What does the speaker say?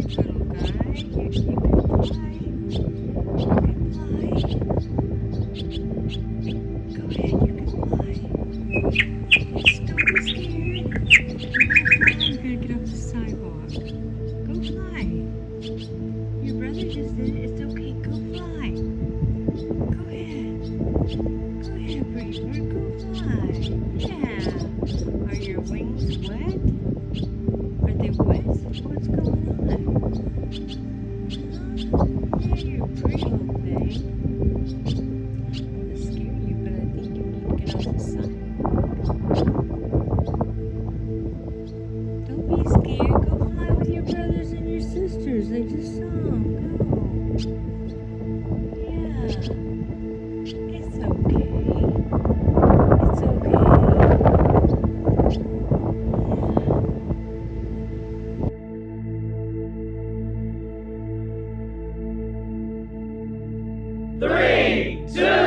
Little guy, you can fly. You can fly. Go ahead, you can fly. Just don't be scared. You're gonna get off the sidewalk. Go fly. Your brother just did it. It's okay. Go fly. Go ahead. Go ahead, Birdie. Go fly. Yeah. Are your wings wet? Are they wet? What's going on? Yeah, you're a pretty little thing. I'm gonna scare you, but I think you need to get off the sidewalk. Don't be scared. Go fly with your brothers and your sisters. They just saw 'em. Go. Yeah. It's okay. It's okay. Yeah. 3, 2,